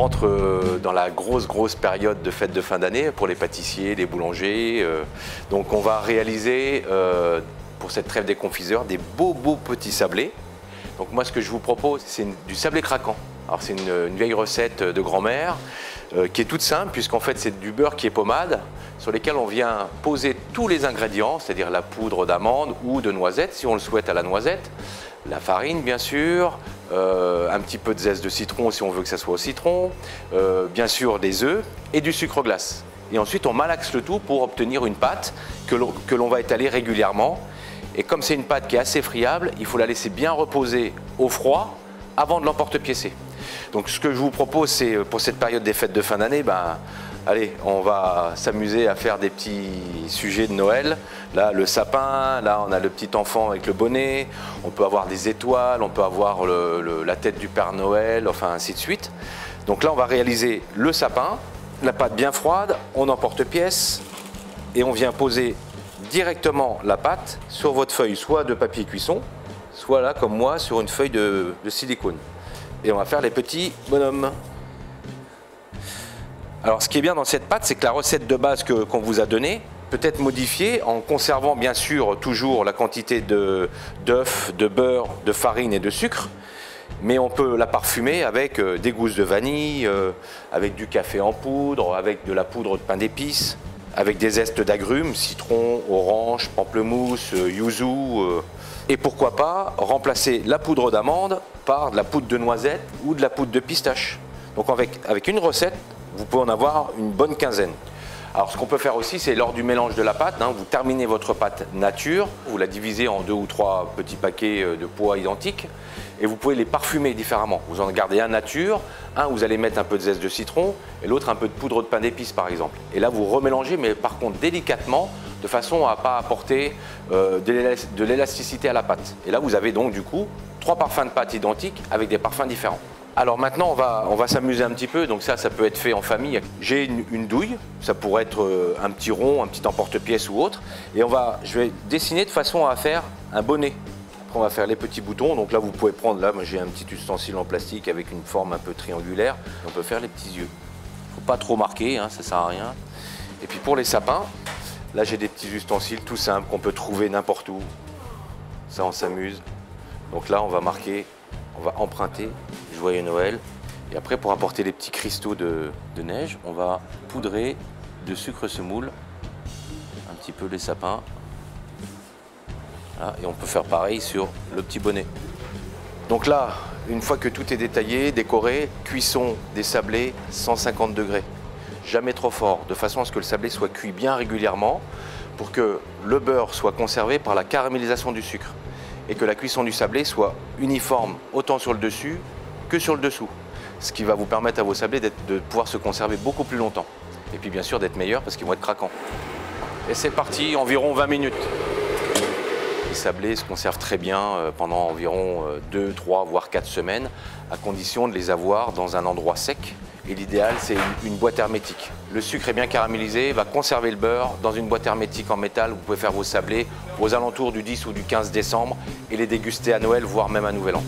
rentre dans la grosse période de fête de fin d'année pour les pâtissiers, les boulangers. Donc on va réaliser pour cette trêve des confiseurs des beaux petits sablés. Donc moi ce que je vous propose c'est du sablé craquant. Alors c'est une vieille recette de grand-mère qui est toute simple puisqu'en fait c'est du beurre qui est pommade sur lesquels on vient poser tous les ingrédients, c'est-à-dire la poudre d'amande ou de noisette si on le souhaite à la noisette, la farine bien sûr, un petit peu de zeste de citron si on veut que ça soit au citron, bien sûr des œufs et du sucre glace. Et ensuite on malaxe le tout pour obtenir une pâte que l'on va étaler régulièrement. Et comme c'est une pâte qui est assez friable, il faut la laisser bien reposer au froid avant de l'emporte-piécer. Donc ce que je vous propose, c'est pour cette période des fêtes de fin d'année, allez, on va s'amuser à faire des petits sujets de Noël. Là, le sapin, là, on a le petit enfant avec le bonnet, on peut avoir des étoiles, on peut avoir la tête du Père Noël, enfin ainsi de suite. Donc là, on va réaliser le sapin, la pâte bien froide, on emporte-pièce et on vient poser directement la pâte sur votre feuille, soit de papier cuisson, soit là, comme moi, sur une feuille de silicone. Et on va faire les petits bonhommes. Alors ce qui est bien dans cette pâte, c'est que la recette de base qu'on vous a donnée peut être modifiée en conservant bien sûr toujours la quantité d'œufs, de beurre, de farine et de sucre. Mais on peut la parfumer avec des gousses de vanille, avec du café en poudre, avec de la poudre de pain d'épices, avec des zestes d'agrumes, citron, orange, pamplemousse, yuzu. Et pourquoi pas remplacer la poudre d'amande par de la poudre de noisette ou de la poudre de pistache. Donc avec une recette, vous pouvez en avoir une bonne quinzaine. Alors ce qu'on peut faire aussi, c'est lors du mélange de la pâte, vous terminez votre pâte nature, vous la divisez en 2 ou 3 petits paquets de poids identiques et vous pouvez les parfumer différemment. Vous en gardez un nature, un vous allez mettre un peu de zeste de citron et l'autre un peu de poudre de pain d'épices par exemple. Et là vous remélangez, mais par contre délicatement, de façon à ne pas apporter de l'élasticité à la pâte. Et là vous avez donc du coup 3 parfums de pâte identiques avec des parfums différents. Alors maintenant on va s'amuser un petit peu, donc ça peut être fait en famille. J'ai une douille, ça pourrait être un petit rond, un petit emporte-pièce ou autre. Et je vais dessiner de façon à faire un bonnet. Après on va faire les petits boutons, donc là vous pouvez prendre, là moi j'ai un petit ustensile en plastique avec une forme un peu triangulaire. On peut faire les petits yeux. Faut pas trop marquer, ça sert à rien. Et puis pour les sapins, là j'ai des petits ustensiles tout simples qu'on peut trouver n'importe où. Ça on s'amuse. Donc là on va marquer, on va emprunter Joyeux Noël. Et après pour apporter les petits cristaux de neige, on va poudrer de sucre semoule un petit peu les sapins. Voilà, et on peut faire pareil sur le petit bonnet. Donc là, une fois que tout est détaillé, décoré, cuisson des sablés 150 degrés. Jamais trop fort, de façon à ce que le sablé soit cuit bien régulièrement pour que le beurre soit conservé par la caramélisation du sucre et que la cuisson du sablé soit uniforme autant sur le dessus que sur le dessous. Ce qui va vous permettre à vos sablés de pouvoir se conserver beaucoup plus longtemps. Et puis bien sûr d'être meilleurs parce qu'ils vont être craquants. Et c'est parti, environ 20 minutes. Les sablés se conservent très bien pendant environ 2, 3, voire 4 semaines, à condition de les avoir dans un endroit sec. Et l'idéal, c'est une boîte hermétique. Le sucre est bien caramélisé, va conserver le beurre dans une boîte hermétique en métal. Vous pouvez faire vos sablés aux alentours du 10 ou du 15 décembre et les déguster à Noël, voire même à Nouvel An.